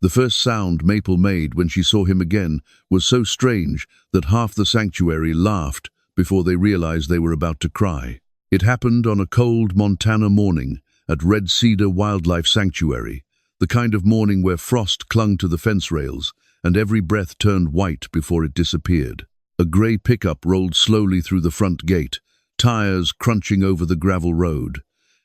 The first sound Maple made when she saw him again was so strange that half the sanctuary laughed before they realized they were about to cry. It happened on a cold Montana morning at Red Cedar Wildlife Sanctuary, the kind of morning where frost clung to the fence rails and every breath turned white before it disappeared. A gray pickup rolled slowly through the front gate, tires crunching over the gravel road.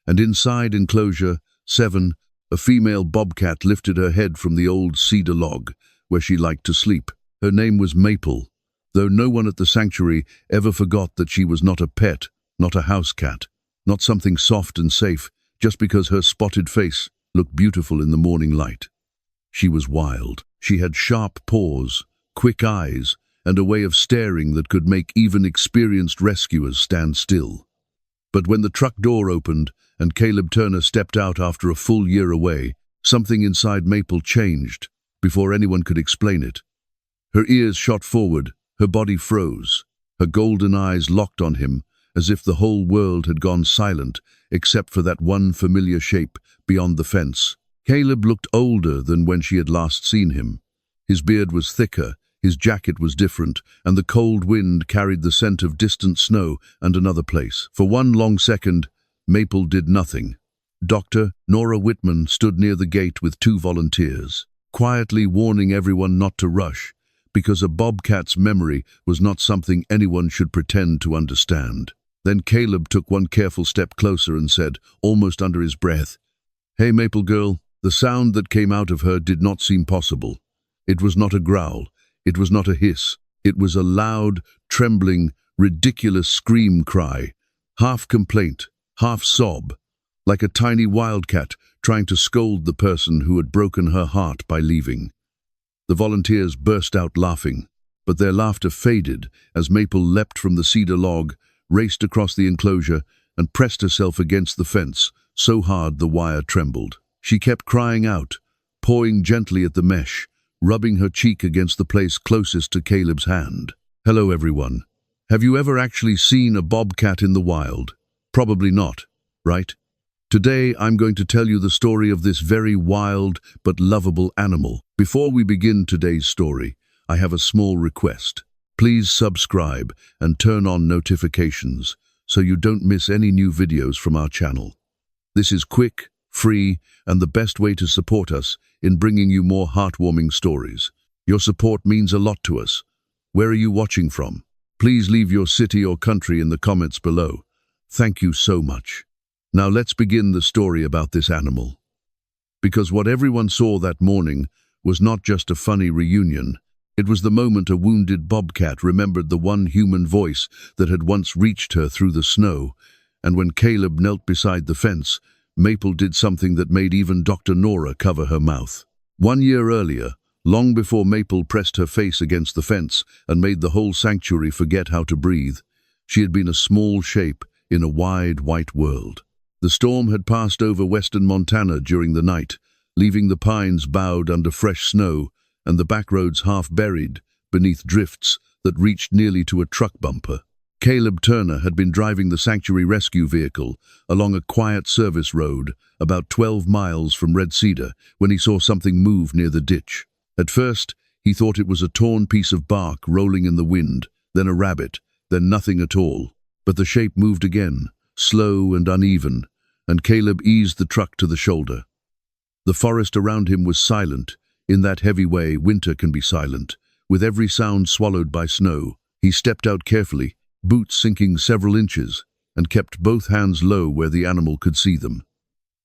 And inside enclosure 7, a female bobcat lifted her head from the old cedar log where she liked to sleep. Her name was Maple, though no one at the sanctuary ever forgot that she was not a pet, not a house cat, not something soft and safe, just because her spotted face looked beautiful in the morning light. She was wild. She had sharp paws, quick eyes, and a way of staring that could make even experienced rescuers stand still. But when the truck door opened and Caleb Turner stepped out after a full year away, something inside Maple changed before anyone could explain it. Her ears shot forward, her body froze, her golden eyes locked on him as if the whole world had gone silent except for that one familiar shape beyond the fence. Caleb looked older than when she had last seen him. His beard was thicker, his jacket was different, and the cold wind carried the scent of distant snow and another place. For one long second, Maple did nothing. Dr. Nora Whitman stood near the gate with 2 volunteers, quietly warning everyone not to rush, because a bobcat's memory was not something anyone should pretend to understand. Then Caleb took one careful step closer and said, almost under his breath, "Hey, Maple girl." The sound that came out of her did not seem possible. It was not a growl. It was not a hiss. It was a loud, trembling, ridiculous scream cry, half complaint, half sob, like a tiny wildcat trying to scold the person who had broken her heart by leaving. The volunteers burst out laughing, but their laughter faded as Maple leapt from the cedar log, raced across the enclosure, and pressed herself against the fence so hard the wire trembled. She kept crying out, pawing gently at the mesh, rubbing her cheek against the place closest to Caleb's hand. Hello, everyone. Have you ever actually seen a bobcat in the wild? Probably not, right? Today, I'm going to tell you the story of this very wild but lovable animal. Before we begin today's story, I have a small request. Please subscribe and turn on notifications so you don't miss any new videos from our channel. This is quick, free, and the best way to support us in bringing you more heartwarming stories. Your support means a lot to us. Where are you watching from? Please leave your city or country in the comments below. Thank you so much. Now let's begin the story about this animal. Because what everyone saw that morning was not just a funny reunion. It was the moment a wounded bobcat remembered the one human voice that had once reached her through the snow, and when Caleb knelt beside the fence, Maple did something that made even Dr. Nora cover her mouth. 1 year earlier, long before Maple pressed her face against the fence and made the whole sanctuary forget how to breathe, she had been a small shape in a wide, white world. The storm had passed over western Montana during the night, leaving the pines bowed under fresh snow and the backroads half buried beneath drifts that reached nearly to a truck bumper. Caleb Turner had been driving the sanctuary rescue vehicle along a quiet service road about 12 miles from Red Cedar when he saw something move near the ditch. At first, he thought it was a torn piece of bark rolling in the wind, then a rabbit, then nothing at all. But the shape moved again, slow and uneven, and Caleb eased the truck to the shoulder. The forest around him was silent, in that heavy way winter can be silent, with every sound swallowed by snow. He stepped out carefully, boots sinking several inches, and kept both hands low where the animal could see them.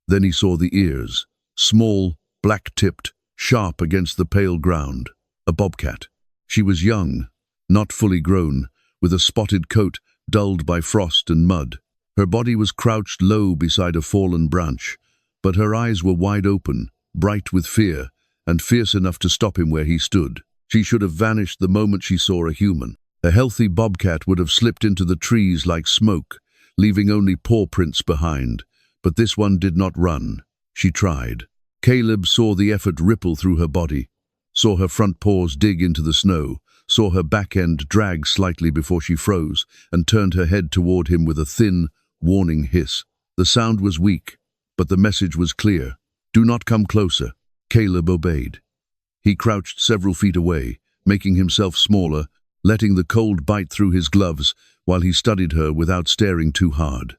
Then he saw the ears, small, black-tipped, sharp against the pale ground. A bobcat. She was young, not fully grown, with a spotted coat dulled by frost and mud. Her body was crouched low beside a fallen branch, but her eyes were wide open, bright with fear, and fierce enough to stop him where he stood. She should have vanished the moment she saw a human. A healthy bobcat would have slipped into the trees like smoke, leaving only paw prints behind, but this one did not run. She tried. Caleb saw the effort ripple through her body, saw her front paws dig into the snow, saw her back end drag slightly before she froze, and turned her head toward him with a thin, warning hiss. The sound was weak, but the message was clear. Do not come closer. Caleb obeyed. He crouched several feet away, making himself smaller, letting the cold bite through his gloves while he studied her without staring too hard.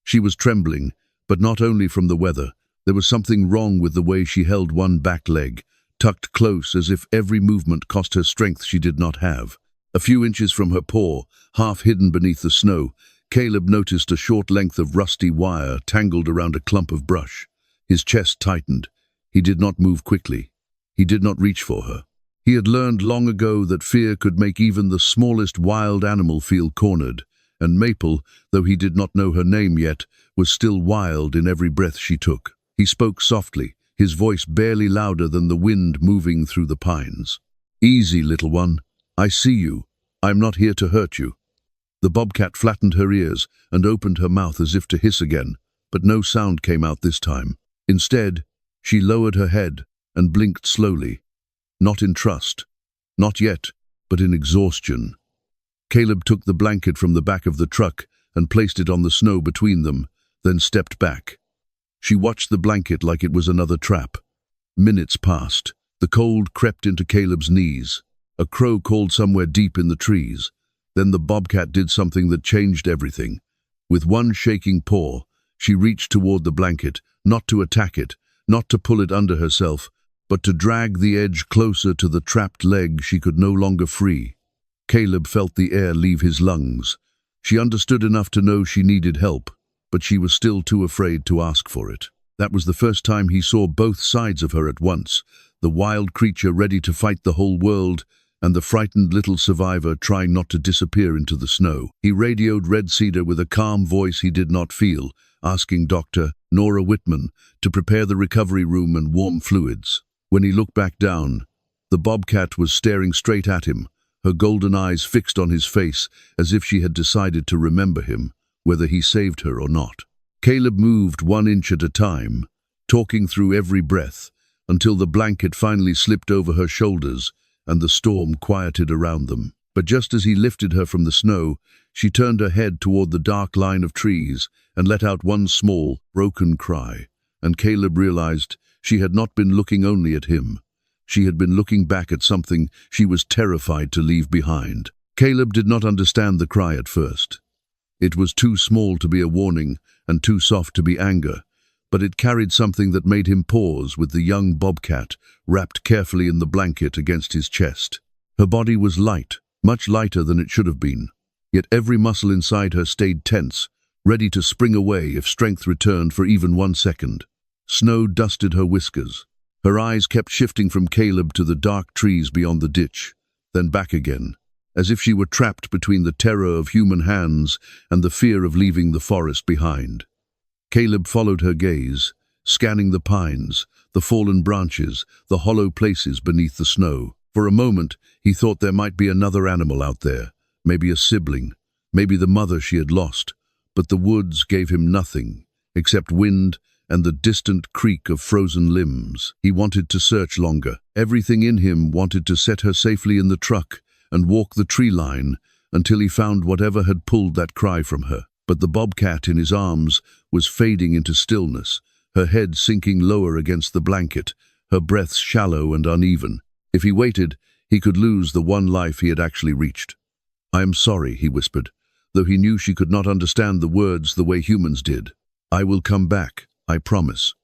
She was trembling, but not only from the weather. There was something wrong with the way she held one back leg, tucked close as if every movement cost her strength she did not have. A few inches from her paw, half hidden beneath the snow, Caleb noticed a short length of rusty wire tangled around a clump of brush. His chest tightened. He did not move quickly. He did not reach for her. He had learned long ago that fear could make even the smallest wild animal feel cornered, and Maple, though he did not know her name yet, was still wild in every breath she took. He spoke softly, his voice barely louder than the wind moving through the pines. "Easy, little one. I see you. I'm not here to hurt you." The bobcat flattened her ears and opened her mouth as if to hiss again, but no sound came out this time. Instead, she lowered her head and blinked slowly. Not in trust. Not yet, but in exhaustion. Caleb took the blanket from the back of the truck and placed it on the snow between them, then stepped back. She watched the blanket like it was another trap. Minutes passed. The cold crept into Caleb's knees. A crow called somewhere deep in the trees. Then the bobcat did something that changed everything. With one shaking paw, she reached toward the blanket, not to attack it, not to pull it under herself, but to drag the edge closer to the trapped leg she could no longer free. Caleb felt the air leave his lungs. She understood enough to know she needed help, but she was still too afraid to ask for it. That was the first time he saw both sides of her at once, the wild creature ready to fight the whole world, and the frightened little survivor trying not to disappear into the snow. He radioed Red Cedar with a calm voice he did not feel, asking Dr. Nora Whitman to prepare the recovery room and warm fluids. When he looked back down, the bobcat was staring straight at him, her golden eyes fixed on his face as if she had decided to remember him, whether he saved her or not. Caleb moved 1 inch at a time, talking through every breath, until the blanket finally slipped over her shoulders and the storm quieted around them. But just as he lifted her from the snow, she turned her head toward the dark line of trees and let out one small, broken cry, and Caleb realized she had not been looking only at him. She had been looking back at something she was terrified to leave behind. Caleb did not understand the cry at first. It was too small to be a warning and too soft to be anger, but it carried something that made him pause with the young bobcat wrapped carefully in the blanket against his chest. Her body was light, much lighter than it should have been, yet every muscle inside her stayed tense, ready to spring away if strength returned for even 1 second. Snow dusted her whiskers. Her eyes kept shifting from Caleb to the dark trees beyond the ditch, then back again, as if she were trapped between the terror of human hands and the fear of leaving the forest behind. Caleb followed her gaze, scanning the pines, the fallen branches, the hollow places beneath the snow. For a moment, he thought there might be another animal out there, maybe a sibling, maybe the mother she had lost, but the woods gave him nothing, except wind and the distant creak of frozen limbs. He wanted to search longer. Everything in him wanted to set her safely in the truck and walk the tree line until he found whatever had pulled that cry from her. But the bobcat in his arms was fading into stillness, her head sinking lower against the blanket, her breaths shallow and uneven. If he waited, he could lose the one life he had actually reached. "I am sorry," he whispered, though he knew she could not understand the words the way humans did. "I will come back, I promise."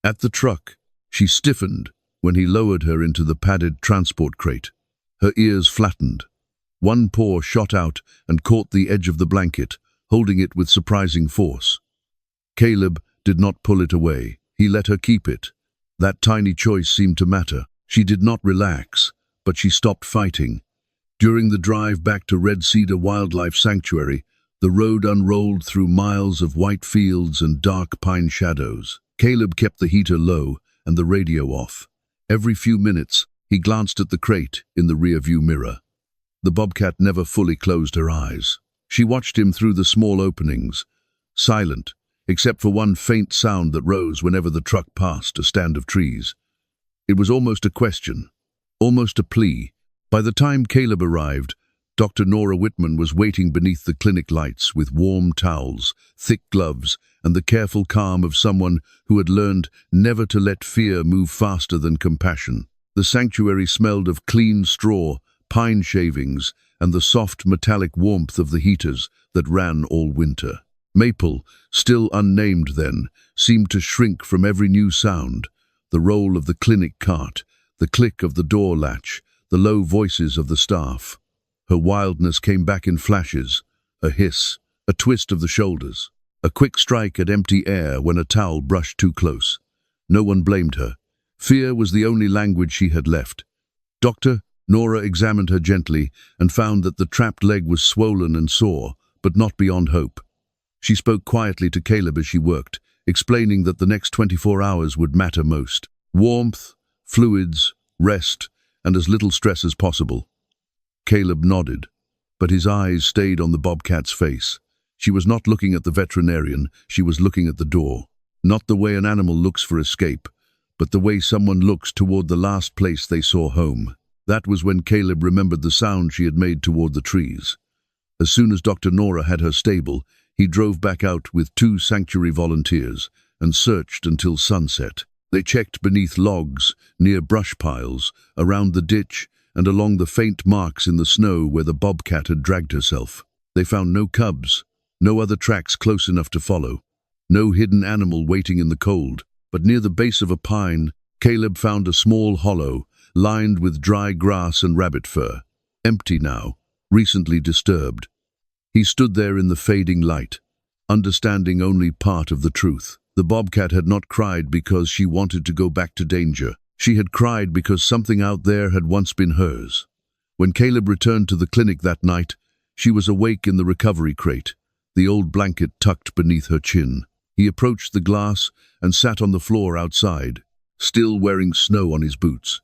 At the truck, she stiffened when he lowered her into the padded transport crate. Her ears flattened. One paw shot out and caught the edge of the blanket, holding it with surprising force. Caleb did not pull it away. He let her keep it. That tiny choice seemed to matter. She did not relax, but she stopped fighting. During the drive back to Red Cedar Wildlife Sanctuary, the road unrolled through miles of white fields and dark pine shadows. Caleb kept the heater low and the radio off. Every few minutes, he glanced at the crate in the rearview mirror. The bobcat never fully closed her eyes. She watched him through the small openings, silent, except for one faint sound that rose whenever the truck passed a stand of trees. It was almost a question, almost a plea. By the time Caleb arrived, Dr. Nora Whitman was waiting beneath the clinic lights with warm towels, thick gloves, and the careful calm of someone who had learned never to let fear move faster than compassion. The sanctuary smelled of clean straw, pine shavings, and the soft metallic warmth of the heaters that ran all winter. Maple, still unnamed then, seemed to shrink from every new sound: the roll of the clinic cart, the click of the door latch, the low voices of the staff. Her wildness came back in flashes: a hiss, a twist of the shoulders, a quick strike at empty air when a towel brushed too close. No one blamed her. Fear was the only language she had left. Doctor Nora examined her gently and found that the trapped leg was swollen and sore, but not beyond hope. She spoke quietly to Caleb as she worked, explaining that the next 24 hours would matter most. Warmth, fluids, rest, and as little stress as possible. Caleb nodded, but his eyes stayed on the bobcat's face. She was not looking at the veterinarian, she was looking at the door. Not the way an animal looks for escape, but the way someone looks toward the last place they saw home. That was when Caleb remembered the sound she had made toward the trees. As soon as Dr. Nora had her stable, he drove back out with 2 sanctuary volunteers and searched until sunset. They checked beneath logs, near brush piles, around the ditch, and along the faint marks in the snow where the bobcat had dragged herself. They found no cubs, no other tracks close enough to follow, no hidden animal waiting in the cold. But near the base of a pine, Caleb found a small hollow, lined with dry grass and rabbit fur. Empty now, recently disturbed. He stood there in the fading light, understanding only part of the truth. The bobcat had not cried because she wanted to go back to danger. She had cried because something out there had once been hers. When Caleb returned to the clinic that night, she was awake in the recovery crate, the old blanket tucked beneath her chin. He approached the glass and sat on the floor outside, still wearing snow on his boots.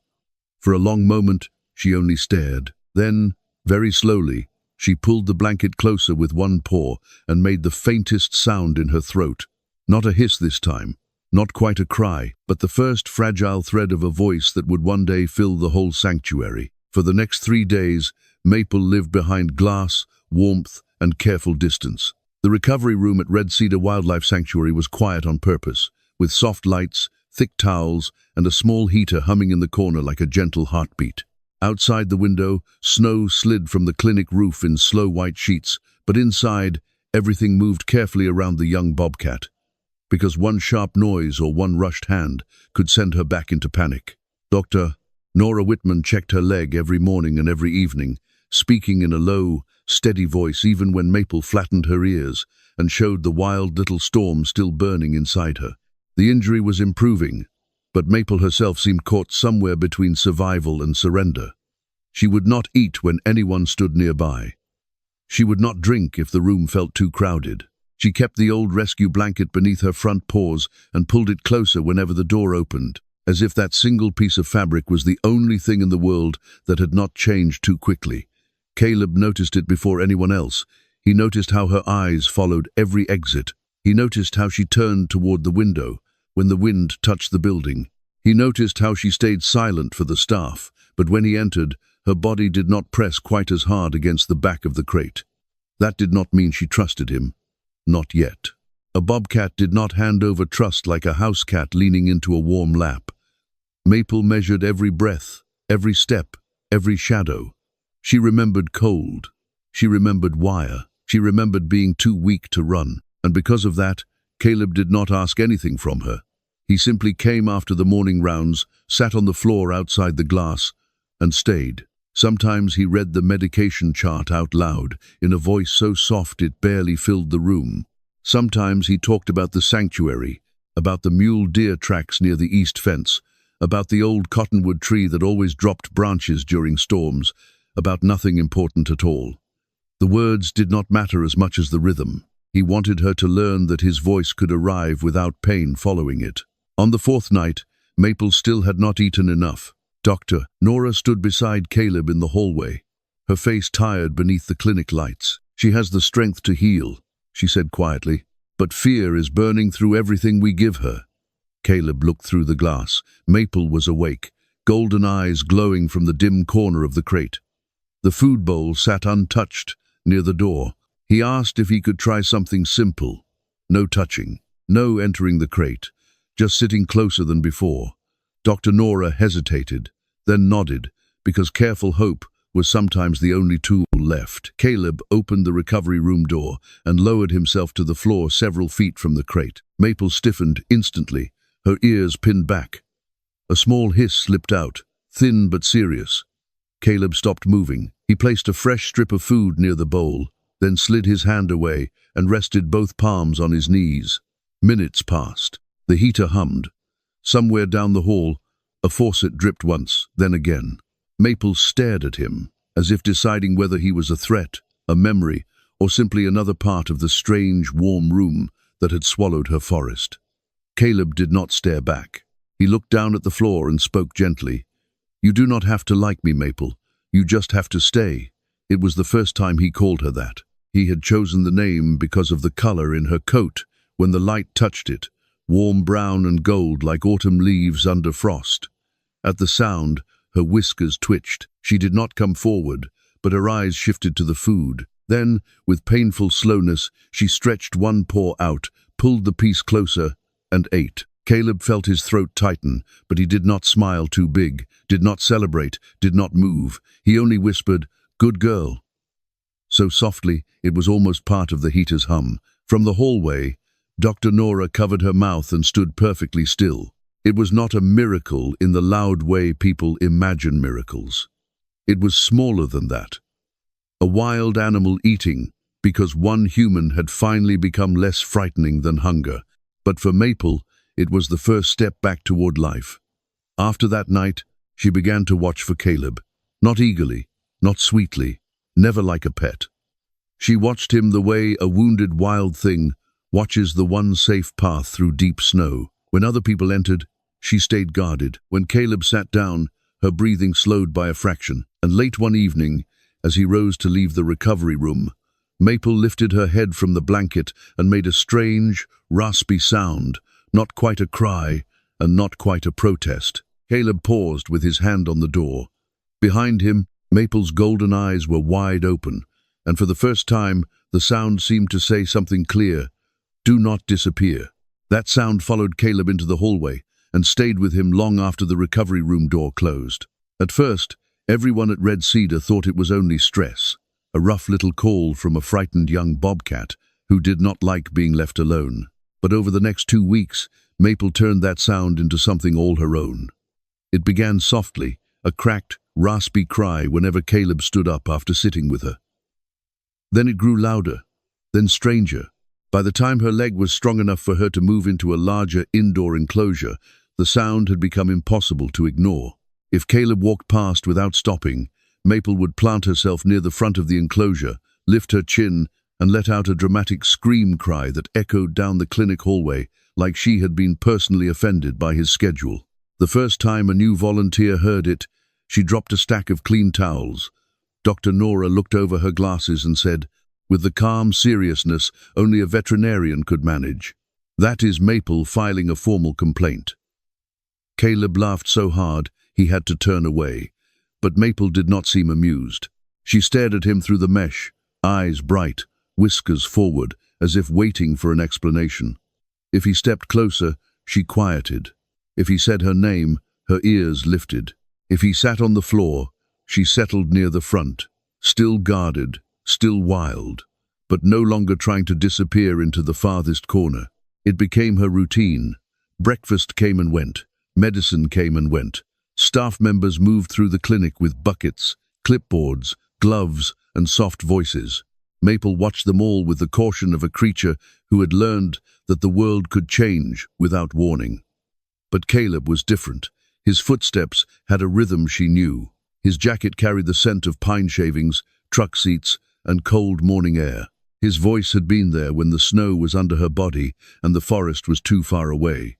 For a long moment, she only stared. Then, very slowly, she pulled the blanket closer with one paw and made the faintest sound in her throat. Not a hiss this time, not quite a cry, but the first fragile thread of a voice that would one day fill the whole sanctuary. For the next 3 days, Maple lived behind glass, warmth, and careful distance. The recovery room at Red Cedar Wildlife Sanctuary was quiet on purpose, with soft lights, thick towels, and a small heater humming in the corner like a gentle heartbeat. Outside the window, snow slid from the clinic roof in slow white sheets, but inside, everything moved carefully around the young bobcat, because one sharp noise or one rushed hand could send her back into panic. Dr. Nora Whitman checked her leg every morning and every evening, speaking in a low, steady voice even when Maple flattened her ears and showed the wild little storm still burning inside her. The injury was improving, but Maple herself seemed caught somewhere between survival and surrender. She would not eat when anyone stood nearby. She would not drink if the room felt too crowded. She kept the old rescue blanket beneath her front paws and pulled it closer whenever the door opened, as if that single piece of fabric was the only thing in the world that had not changed too quickly. Caleb noticed it before anyone else. He noticed how her eyes followed every exit. He noticed how she turned toward the window when the wind touched the building. He noticed how she stayed silent for the staff, but when he entered, her body did not press quite as hard against the back of the crate. That did not mean she trusted him. Not yet. A bobcat did not hand over trust like a house cat leaning into a warm lap. Maple measured every breath, every step, every shadow. She remembered cold. She remembered wire. She remembered being too weak to run. And because of that, Caleb did not ask anything from her. He simply came after the morning rounds, sat on the floor outside the glass, and stayed. Sometimes he read the medication chart out loud, in a voice so soft it barely filled the room. Sometimes he talked about the sanctuary, about the mule deer tracks near the east fence, about the old cottonwood tree that always dropped branches during storms, about nothing important at all. The words did not matter as much as the rhythm. He wanted her to learn that his voice could arrive without pain following it. On the 4th night, Maple still had not eaten enough. Dr. Nora stood beside Caleb in the hallway, her face tired beneath the clinic lights. "She has the strength to heal," she said quietly, "but fear is burning through everything we give her." Caleb looked through the glass. Maple was awake, golden eyes glowing from the dim corner of the crate. The food bowl sat untouched near the door. He asked if he could try something simple. No touching, no entering the crate, just sitting closer than before. Dr. Nora hesitated, then nodded, because careful hope was sometimes the only tool left. Caleb opened the recovery room door and lowered himself to the floor several feet from the crate. Maple stiffened instantly, her ears pinned back. A small hiss slipped out, thin but serious. Caleb stopped moving. He placed a fresh strip of food near the bowl, then slid his hand away and rested both palms on his knees. Minutes passed. The heater hummed. Somewhere down the hall, a faucet dripped once, then again. Maple stared at him, as if deciding whether he was a threat, a memory, or simply another part of the strange, warm room that had swallowed her forest. Caleb did not stare back. He looked down at the floor and spoke gently. "You do not have to like me, Maple. You just have to stay." It was the first time he called her that. He had chosen the name because of the color in her coat when the light touched it, warm brown and gold like autumn leaves under frost. At the sound, her whiskers twitched. She did not come forward, but her eyes shifted to the food. Then, with painful slowness, she stretched one paw out, pulled the piece closer, and ate. Caleb felt his throat tighten, but he did not smile too big, did not celebrate, did not move. He only whispered, "Good girl." So softly, it was almost part of the heater's hum. From the hallway, Dr. Nora covered her mouth and stood perfectly still. It was not a miracle in the loud way people imagine miracles. It was smaller than that. A wild animal eating because one human had finally become less frightening than hunger. But for Maple, it was the first step back toward life. After that night, she began to watch for Caleb. Not eagerly, not sweetly, never like a pet. She watched him the way a wounded wild thing watches the one safe path through deep snow. When other people entered, she stayed guarded. When Caleb sat down, her breathing slowed by a fraction. And late one evening, as he rose to leave the recovery room, Maple lifted her head from the blanket and made a strange, raspy sound, not quite a cry and not quite a protest. Caleb paused with his hand on the door. Behind him, Maple's golden eyes were wide open, and for the first time, the sound seemed to say something clear: "Do not disappear." That sound followed Caleb into the hallway and stayed with him long after the recovery room door closed. At first, everyone at Red Cedar thought it was only stress, a rough little call from a frightened young bobcat who did not like being left alone. But over the next 2 weeks, Maple turned that sound into something all her own. It began softly, a cracked, raspy cry whenever Caleb stood up after sitting with her. Then it grew louder, then stranger. By the time her leg was strong enough for her to move into a larger indoor enclosure, the sound had become impossible to ignore. If Caleb walked past without stopping, Maple would plant herself near the front of the enclosure, lift her chin, and let out a dramatic scream cry that echoed down the clinic hallway like she had been personally offended by his schedule. The first time a new volunteer heard it, she dropped a stack of clean towels. Dr. Nora looked over her glasses and said, with the calm seriousness only a veterinarian could manage, "That is Maple filing a formal complaint." Caleb laughed so hard he had to turn away, but Maple did not seem amused. She stared at him through the mesh, eyes bright, whiskers forward, as if waiting for an explanation. If he stepped closer, she quieted. If he said her name, her ears lifted. If he sat on the floor, she settled near the front, still guarded, still wild, but no longer trying to disappear into the farthest corner. It became her routine. Breakfast came and went. Medicine came and went. Staff members moved through the clinic with buckets, clipboards, gloves, and soft voices. Maple watched them all with the caution of a creature who had learned that the world could change without warning. But Caleb was different. His footsteps had a rhythm she knew. His jacket carried the scent of pine shavings, truck seats, and cold morning air. His voice had been there when the snow was under her body and the forest was too far away.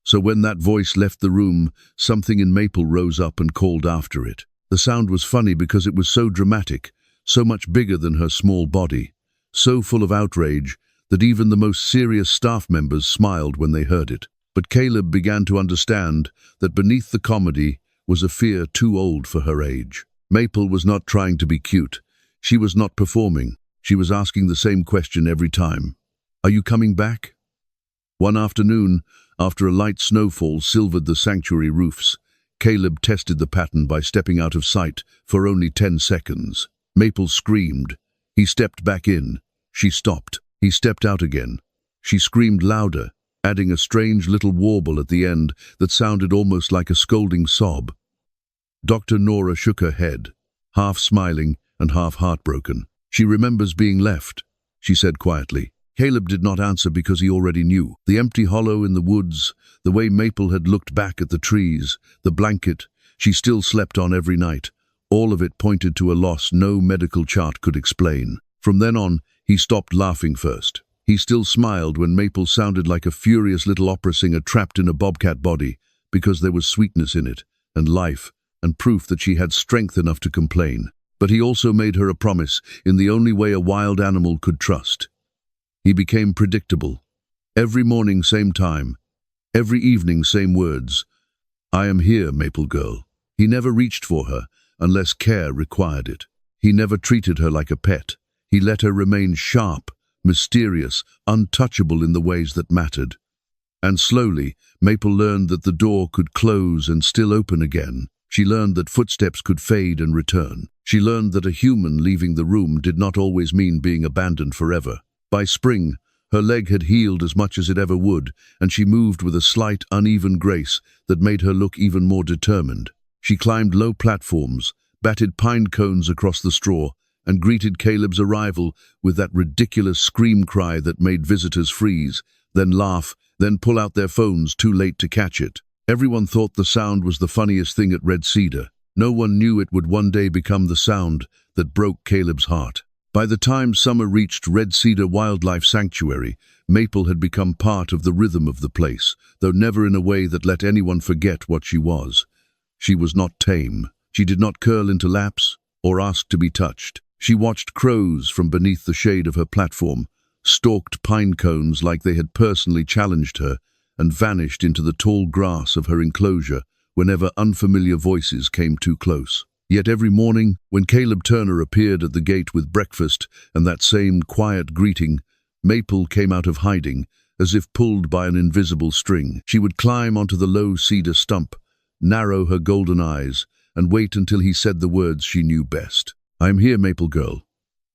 So when that voice left the room, something in Maple rose up and called after it. The sound was funny because it was so dramatic, so much bigger than her small body, so full of outrage that even the most serious staff members smiled when they heard it. But Caleb began to understand that beneath the comedy was a fear too old for her age. Maple was not trying to be cute. She was not performing. She was asking the same question every time. "Are you coming back?" One afternoon, after a light snowfall silvered the sanctuary roofs, Caleb tested the pattern by stepping out of sight for only 10 seconds. Maple screamed. He stepped back in. She stopped. He stepped out again. She screamed louder, adding a strange little warble at the end that sounded almost like a scolding sob. Dr. Nora shook her head, half smiling and half heartbroken. "She remembers being left," she said quietly. Caleb did not answer because he already knew. The empty hollow in the woods, the way Maple had looked back at the trees, the blanket she still slept on every night, all of it pointed to a loss no medical chart could explain. From then on, he stopped laughing first. He still smiled when Maple sounded like a furious little opera singer trapped in a bobcat body, because there was sweetness in it, and life, and proof that she had strength enough to complain. But he also made her a promise in the only way a wild animal could trust. He became predictable. Every morning, same time. Every evening, same words. "I am here, Maple girl." He never reached for her, unless care required it. He never treated her like a pet. He let her remain sharp, mysterious, untouchable in the ways that mattered. And slowly, Maple learned that the door could close and still open again. She learned that footsteps could fade and return. She learned that a human leaving the room did not always mean being abandoned forever. By spring, her leg had healed as much as it ever would, and she moved with a slight, uneven grace that made her look even more determined. She climbed low platforms, batted pine cones across the straw, and greeted Caleb's arrival with that ridiculous scream cry that made visitors freeze, then laugh, then pull out their phones too late to catch it. Everyone thought the sound was the funniest thing at Red Cedar. No one knew it would one day become the sound that broke Caleb's heart. By the time summer reached Red Cedar Wildlife Sanctuary, Maple had become part of the rhythm of the place, though never in a way that let anyone forget what she was. She was not tame. She did not curl into laps or ask to be touched. She watched crows from beneath the shade of her platform, stalked pine cones like they had personally challenged her, and vanished into the tall grass of her enclosure whenever unfamiliar voices came too close. Yet every morning, when Caleb Turner appeared at the gate with breakfast and that same quiet greeting, Maple came out of hiding, as if pulled by an invisible string. She would climb onto the low cedar stump, narrow her golden eyes, and wait until he said the words she knew best. "I am here, Maple girl."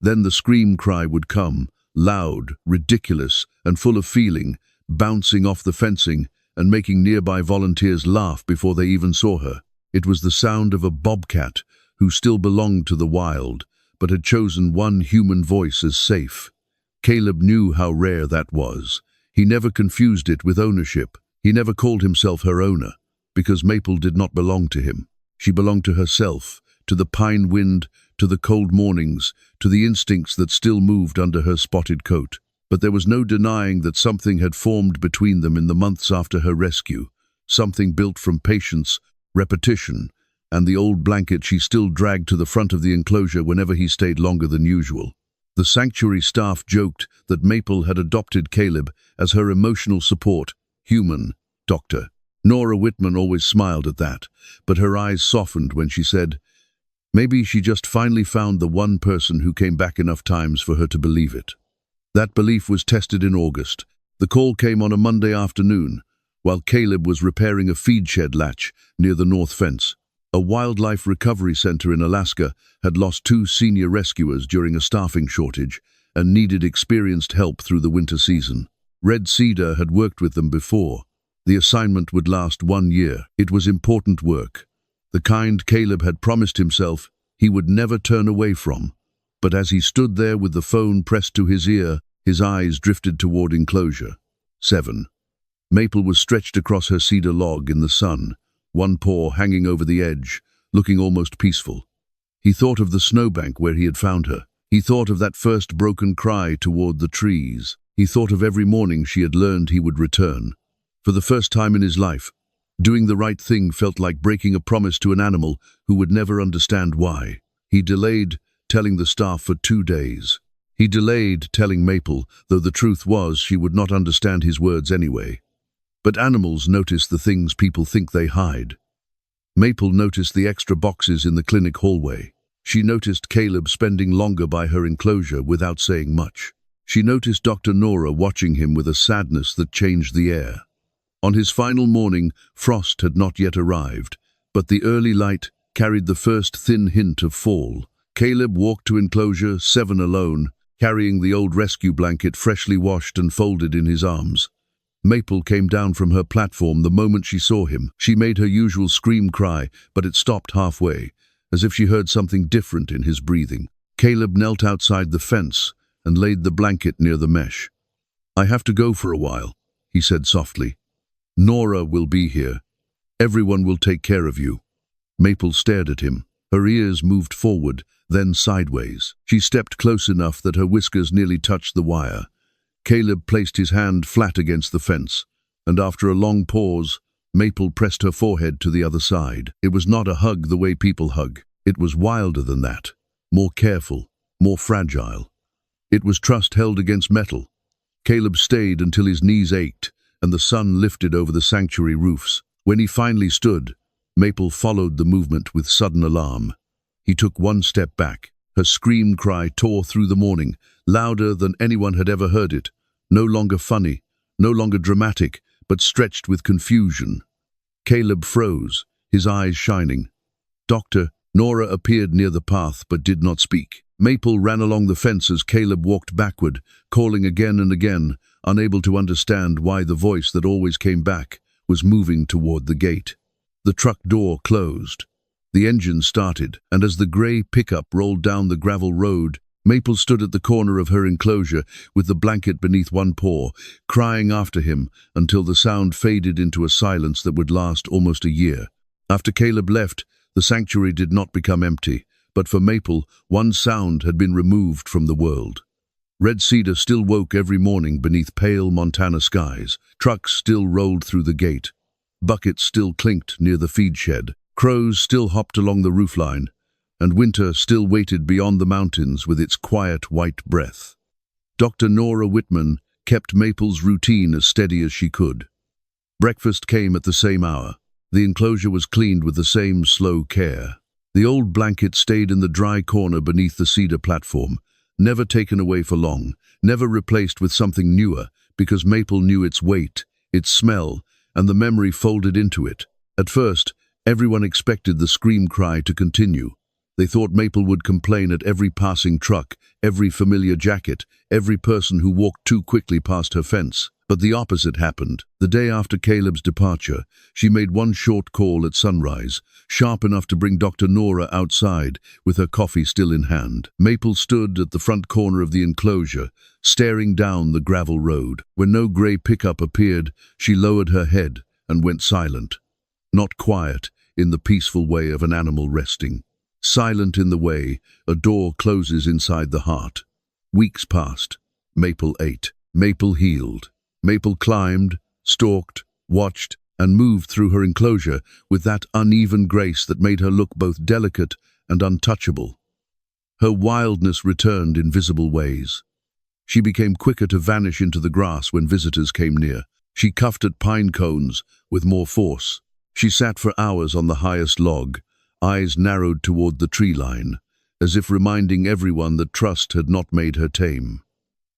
Then the scream cry would come, loud, ridiculous, and full of feeling, bouncing off the fencing and making nearby volunteers laugh before they even saw her. It was the sound of a bobcat who still belonged to the wild, but had chosen one human voice as safe. Caleb knew how rare that was. He never confused it with ownership. He never called himself her owner, because Maple did not belong to him. She belonged to herself, to the pine wind, to the cold mornings, to the instincts that still moved under her spotted coat. But there was no denying that something had formed between them in the months after her rescue, something built from patience, repetition, and the old blanket she still dragged to the front of the enclosure whenever he stayed longer than usual. The sanctuary staff joked that Maple had adopted Caleb as her emotional support, human, doctor. Nora Whitman always smiled at that, but her eyes softened when she said, maybe she just finally found the one person who came back enough times for her to believe it. That belief was tested in August. The call came on a Monday afternoon, while Caleb was repairing a feed shed latch near the north fence. A wildlife recovery center in Alaska had lost 2 senior rescuers during a staffing shortage and needed experienced help through the winter season. Red Cedar had worked with them before. The assignment would last 1 year. It was important work, the kind Caleb had promised himself he would never turn away from. But as he stood there with the phone pressed to his ear, his eyes drifted toward enclosure 7. Maple was stretched across her cedar log in the sun, one paw hanging over the edge, looking almost peaceful. He thought of the snowbank where he had found her. He thought of that first broken cry toward the trees. He thought of every morning she had learned he would return. For the first time in his life, doing the right thing felt like breaking a promise to an animal who would never understand why. He delayed telling the staff for 2 days. He delayed telling Maple, though the truth was she would not understand his words anyway. But animals notice the things people think they hide. Maple noticed the extra boxes in the clinic hallway. She noticed Caleb spending longer by her enclosure without saying much. She noticed Dr. Nora watching him with a sadness that changed the air. On his final morning, frost had not yet arrived, but the early light carried the first thin hint of fall. Caleb walked to enclosure 7 alone, carrying the old rescue blanket freshly washed and folded in his arms. Maple came down from her platform the moment she saw him. She made her usual scream cry, but it stopped halfway, as if she heard something different in his breathing. Caleb knelt outside the fence and laid the blanket near the mesh. "I have to go for a while," he said softly. "Nora will be here. Everyone will take care of you." Maple stared at him. Her ears moved forward, then sideways. She stepped close enough that her whiskers nearly touched the wire. Caleb placed his hand flat against the fence, and after a long pause, Maple pressed her forehead to the other side. It was not a hug the way people hug. It was wilder than that, more careful, more fragile. It was trust held against metal. Caleb stayed until his knees ached and the sun lifted over the sanctuary roofs. When he finally stood, Maple followed the movement with sudden alarm. He took one step back. Her scream cry tore through the morning, louder than anyone had ever heard it. No longer funny, no longer dramatic, but stretched with confusion. Caleb froze, his eyes shining. "Doctor," Nora appeared near the path but did not speak. Maple ran along the fence as Caleb walked backward, calling again and again, unable to understand why the voice that always came back was moving toward the gate. The truck door closed. The engine started, and as the grey pickup rolled down the gravel road, Maple stood at the corner of her enclosure with the blanket beneath one paw, crying after him until the sound faded into a silence that would last almost a year. After Caleb left, the sanctuary did not become empty, but for Maple, one sound had been removed from the world. Red cedar still woke every morning beneath pale Montana skies. Trucks still rolled through the gate. Buckets still clinked near the feed shed. Crows still hopped along the roofline, and winter still waited beyond the mountains with its quiet white breath. Dr. Nora Whitman kept Maple's routine as steady as she could. Breakfast came at the same hour. The enclosure was cleaned with the same slow care. The old blanket stayed in the dry corner beneath the cedar platform, never taken away for long, never replaced with something newer, because Maple knew its weight, its smell, and the memory folded into it. At first, everyone expected the scream cry to continue. They thought Maple would complain at every passing truck, every familiar jacket, every person who walked too quickly past her fence. But the opposite happened. The day after Caleb's departure, she made one short call at sunrise, sharp enough to bring Dr. Nora outside, with her coffee still in hand. Maple stood at the front corner of the enclosure, staring down the gravel road. When no grey pickup appeared, she lowered her head and went silent. Not quiet, in the peaceful way of an animal resting. Silent in the way a door closes inside the heart. Weeks passed. Maple ate. Maple healed. Maple climbed, stalked, watched, and moved through her enclosure with that uneven grace that made her look both delicate and untouchable. Her wildness returned in visible ways. She became quicker to vanish into the grass when visitors came near. She cuffed at pine cones with more force. She sat for hours on the highest log, eyes narrowed toward the tree line, as if reminding everyone that trust had not made her tame.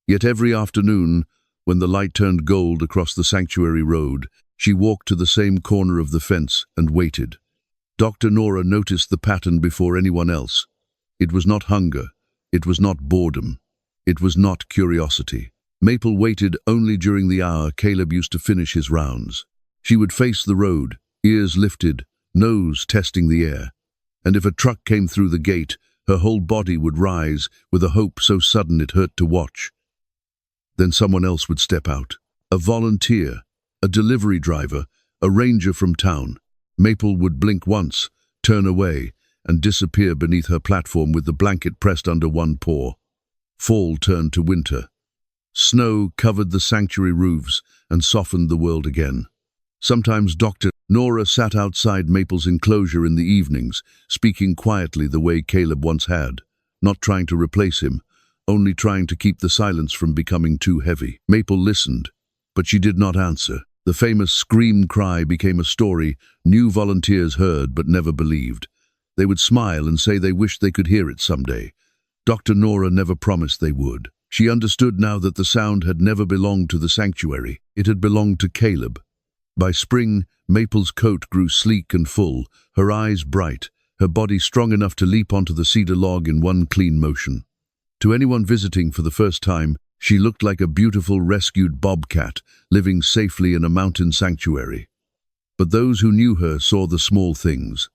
Yet every afternoon, when the light turned gold across the sanctuary road, she walked to the same corner of the fence and waited. Dr. Nora noticed the pattern before anyone else. It was not hunger. It was not boredom. It was not curiosity. Maple waited only during the hour Caleb used to finish his rounds. She would face the road, ears lifted, nose testing the air. And if a truck came through the gate, her whole body would rise with a hope so sudden it hurt to watch. Then someone else would step out. A volunteer, a delivery driver, a ranger from town. Maple would blink once, turn away, and disappear beneath her platform with the blanket pressed under one paw. Fall turned to winter. Snow covered the sanctuary roofs and softened the world again. Sometimes Dr. Nora sat outside Maple's enclosure in the evenings, speaking quietly the way Caleb once had, not trying to replace him, only trying to keep the silence from becoming too heavy. Maple listened, but she did not answer. The famous scream cry became a story new volunteers heard but never believed. They would smile and say they wished they could hear it someday. Dr. Nora never promised they would. She understood now that the sound had never belonged to the sanctuary. It had belonged to Caleb. By spring, Maple's coat grew sleek and full, her eyes bright, her body strong enough to leap onto the cedar log in one clean motion. To anyone visiting for the first time, she looked like a beautiful rescued bobcat living safely in a mountain sanctuary. But those who knew her saw the small things.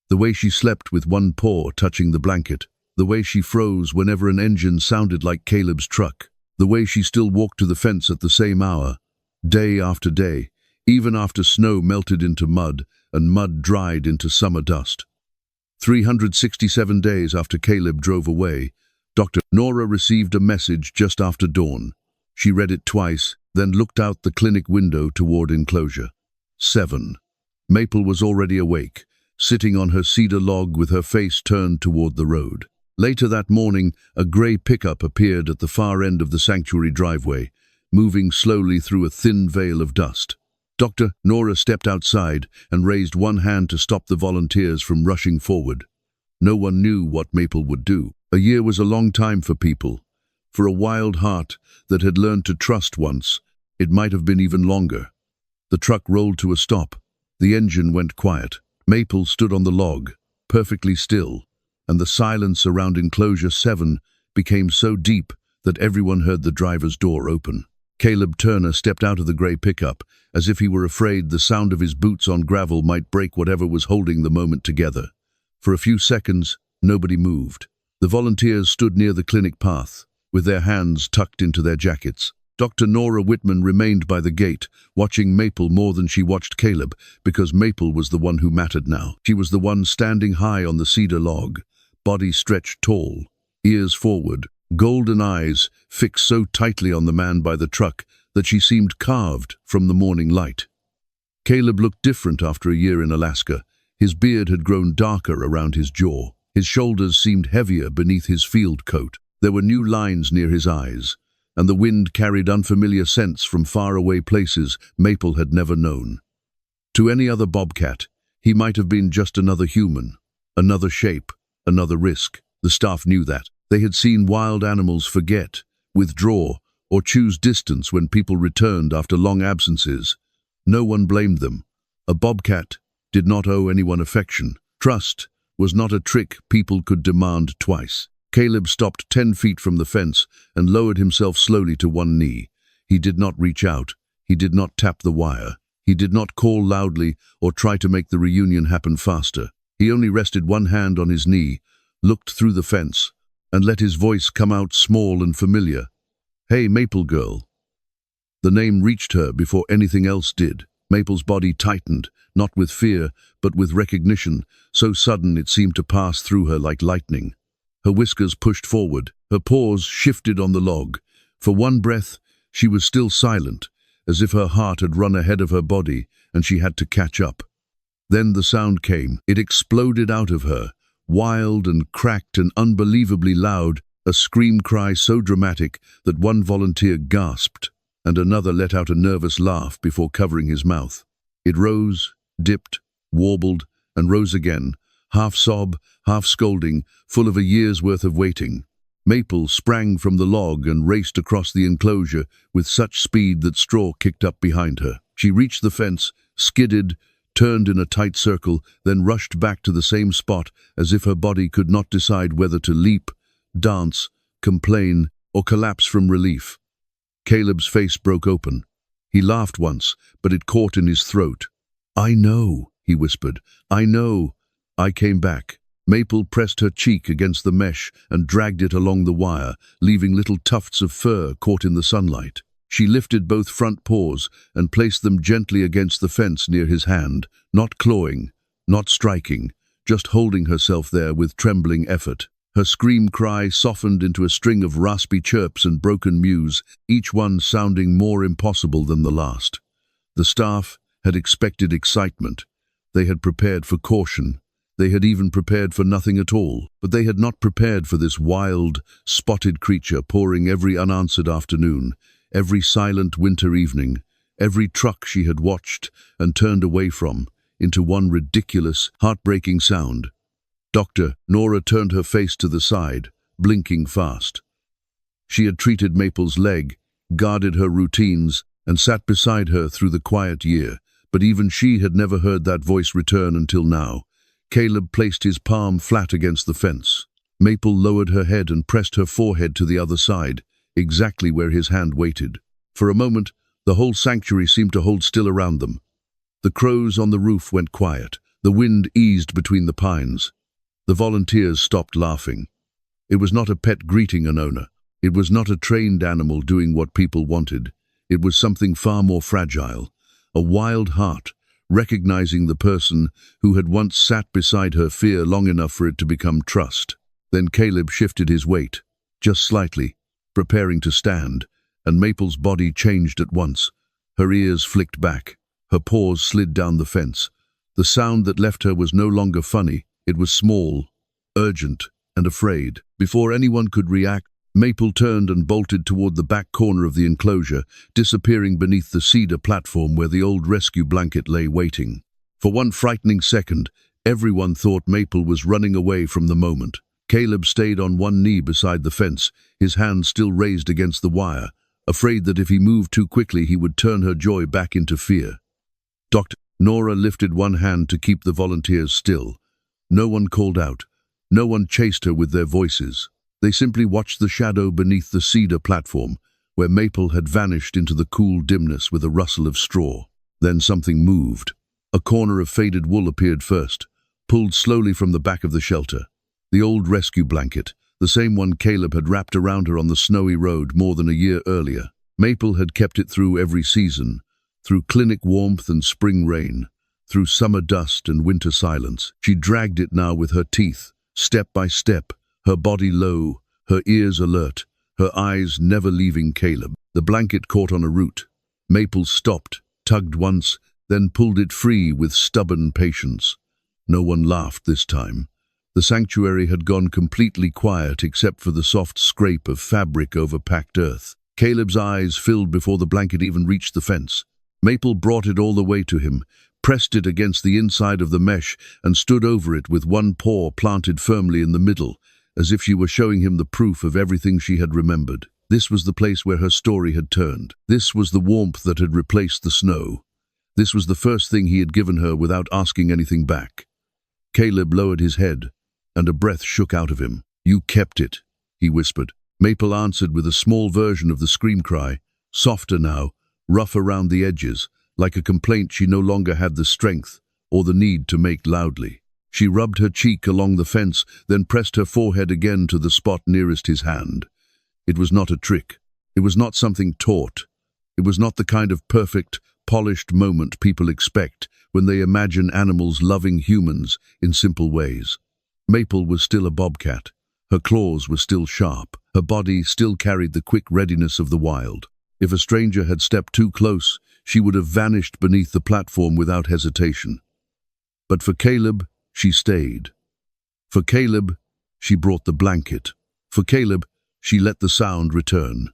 The way she slept with one paw touching the blanket, the way she froze whenever an engine sounded like Caleb's truck, the way she still walked to the fence at the same hour, day after day, even after snow melted into mud and mud dried into summer dust. 367 days after Caleb drove away, Dr. Nora received a message just after dawn. She read it twice, then looked out the clinic window toward enclosure. 7. Maple was already awake, sitting on her cedar log with her face turned toward the road. Later that morning, a grey pickup appeared at the far end of the sanctuary driveway, moving slowly through a thin veil of dust. Dr. Nora stepped outside and raised one hand to stop the volunteers from rushing forward. No one knew what Maple would do. A year was a long time for people. For a wild heart that had learned to trust once, it might have been even longer. The truck rolled to a stop. The engine went quiet. Maple stood on the log, perfectly still, and the silence around enclosure 7 became so deep that everyone heard the driver's door open. Caleb Turner stepped out of the grey pickup, as if he were afraid the sound of his boots on gravel might break whatever was holding the moment together. For a few seconds, nobody moved. The volunteers stood near the clinic path, with their hands tucked into their jackets. Dr. Nora Whitman remained by the gate, watching Maple more than she watched Caleb, because Maple was the one who mattered now. She was the one standing high on the cedar log, body stretched tall, ears forward, golden eyes fixed so tightly on the man by the truck that she seemed carved from the morning light. Caleb looked different after a year in Alaska. His beard had grown darker around his jaw. His shoulders seemed heavier beneath his field coat. There were new lines near his eyes, and the wind carried unfamiliar scents from faraway places Maple had never known. To any other bobcat, he might have been just another human, another shape, another risk. The staff knew that. They had seen wild animals forget, withdraw, or choose distance when people returned after long absences. No one blamed them. A bobcat did not owe anyone affection. Trust was not a trick people could demand twice. Caleb stopped 10 feet from the fence and lowered himself slowly to one knee. He did not reach out. He did not tap the wire. He did not call loudly or try to make the reunion happen faster. He only rested one hand on his knee, looked through the fence, and let his voice come out small and familiar. "Hey, Maple girl." The name reached her before anything else did. Maple's body tightened, not with fear, but with recognition, so sudden it seemed to pass through her like lightning. Her whiskers pushed forward, her paws shifted on the log. For one breath, she was still silent, as if her heart had run ahead of her body and she had to catch up. Then the sound came. It exploded out of her, wild and cracked and unbelievably loud, a scream cry so dramatic that one volunteer gasped, and another let out a nervous laugh before covering his mouth. It rose, dipped, warbled, and rose again, half sob, half scolding, full of a year's worth of waiting. Maple sprang from the log and raced across the enclosure with such speed that straw kicked up behind her. She reached the fence, skidded, turned in a tight circle, then rushed back to the same spot as if her body could not decide whether to leap, dance, complain, or collapse from relief. Caleb's face broke open. He laughed once, but it caught in his throat. "I know," he whispered. "I know. I came back." Maple pressed her cheek against the mesh and dragged it along the wire, leaving little tufts of fur caught in the sunlight. She lifted both front paws and placed them gently against the fence near his hand, not clawing, not striking, just holding herself there with trembling effort. Her scream cry softened into a string of raspy chirps and broken mews, each one sounding more impossible than the last. The staff had expected excitement. They had prepared for caution. They had even prepared for nothing at all. But they had not prepared for this wild, spotted creature pouring every unanswered afternoon, every silent winter evening, every truck she had watched and turned away from, into one ridiculous, heartbreaking sound. Dr. Nora turned her face to the side, blinking fast. She had treated Maple's leg, guarded her routines, and sat beside her through the quiet year, But even she had never heard that voice return until now. Caleb placed his palm flat against the fence. Maple lowered her head and pressed her forehead to the other side, exactly where his hand waited. For a moment, the whole sanctuary seemed to hold still around them. The crows on the roof went quiet. The wind eased between the pines. The volunteers stopped laughing. It was not a pet greeting an owner. It was not a trained animal doing what people wanted. It was something far more fragile. A wild heart, recognizing the person who had once sat beside her fear long enough for it to become trust. Then Caleb shifted his weight, just slightly, preparing to stand, and Maple's body changed at once. Her ears flicked back. Her paws slid down the fence. The sound that left her was no longer funny. It was small, urgent, and afraid. Before anyone could react, Maple turned and bolted toward the back corner of the enclosure, disappearing beneath the cedar platform where the old rescue blanket lay waiting. For one frightening second, everyone thought Maple was running away from the moment. Caleb stayed on one knee beside the fence, his hand still raised against the wire, afraid that if he moved too quickly he would turn her joy back into fear. Dr. Nora lifted one hand to keep the volunteers still. No one called out. No one chased her with their voices. They simply watched the shadow beneath the cedar platform, where Maple had vanished into the cool dimness with a rustle of straw. Then something moved. A corner of faded wool appeared first, pulled slowly from the back of the shelter. The old rescue blanket, the same one Caleb had wrapped around her on the snowy road more than a year earlier. Maple had kept it through every season, through clinic warmth and spring rain, through summer dust and winter silence. She dragged it now with her teeth, step by step, her body low, her ears alert, her eyes never leaving Caleb. The blanket caught on a root. Maple stopped, tugged once, then pulled it free with stubborn patience. No one laughed this time. The sanctuary had gone completely quiet except for the soft scrape of fabric over packed earth. Caleb's eyes filled before the blanket even reached the fence. Maple brought it all the way to him, pressed it against the inside of the mesh, and stood over it with one paw planted firmly in the middle, as if she were showing him the proof of everything she had remembered. This was the place where her story had turned. This was the warmth that had replaced the snow. This was the first thing he had given her without asking anything back. Caleb lowered his head, and a breath shook out of him. "You kept it," he whispered. Maple answered with a small version of the scream cry, softer now, rough around the edges, like a complaint she no longer had the strength or the need to make loudly. She rubbed her cheek along the fence, then pressed her forehead again to the spot nearest his hand. It was not a trick. It was not something taught. It was not the kind of perfect, polished moment people expect when they imagine animals loving humans in simple ways. Maple was still a bobcat. Her claws were still sharp. Her body still carried the quick readiness of the wild. If a stranger had stepped too close, she would have vanished beneath the platform without hesitation. But for Caleb, she stayed. For Caleb, she brought the blanket. For Caleb, she let the sound return.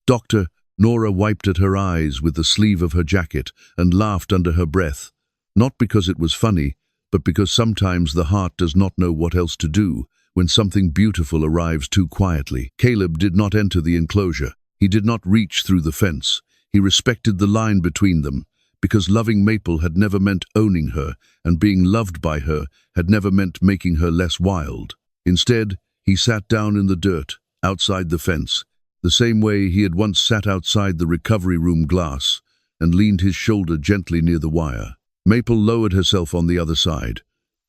Dr. Nora wiped at her eyes with the sleeve of her jacket and laughed under her breath, not because it was funny, but because sometimes the heart does not know what else to do when something beautiful arrives too quietly. Caleb did not enter the enclosure. He did not reach through the fence. He respected the line between them, because loving Maple had never meant owning her, and being loved by her had never meant making her less wild. Instead, he sat down in the dirt, outside the fence, the same way he had once sat outside the recovery room glass, and leaned his shoulder gently near the wire. Maple lowered herself on the other side,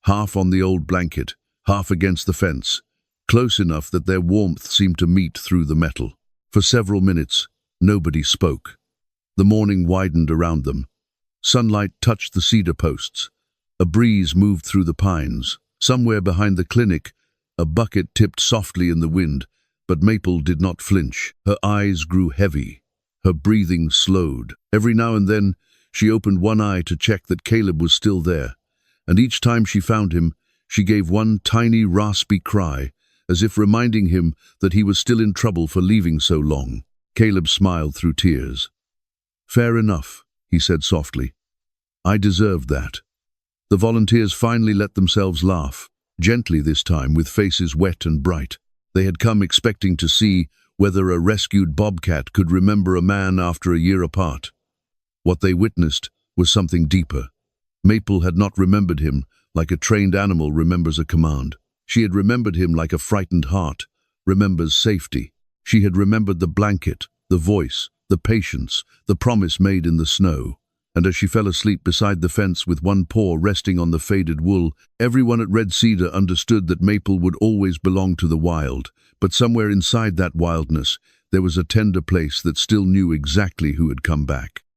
half on the old blanket, half against the fence, close enough that their warmth seemed to meet through the metal. For several minutes, nobody spoke. The morning widened around them. Sunlight touched the cedar posts. A breeze moved through the pines. Somewhere behind the clinic, a bucket tipped softly in the wind, but Maple did not flinch. Her eyes grew heavy. Her breathing slowed. Every now and then, she opened one eye to check that Caleb was still there, and each time she found him, she gave one tiny, raspy cry, as if reminding him that he was still in trouble for leaving so long. Caleb smiled through tears. "Fair enough," he said softly. "I deserved that." The volunteers finally let themselves laugh, gently this time, with faces wet and bright. They had come expecting to see whether a rescued bobcat could remember a man after a year apart. What they witnessed was something deeper. Maple had not remembered him like a trained animal remembers a command. She had remembered him like a frightened heart remembers safety. She had remembered the blanket, the voice, the patience, the promise made in the snow. And as she fell asleep beside the fence with one paw resting on the faded wool, everyone at Red Cedar understood that Maple would always belong to the wild. But somewhere inside that wildness, there was a tender place that still knew exactly who had come back.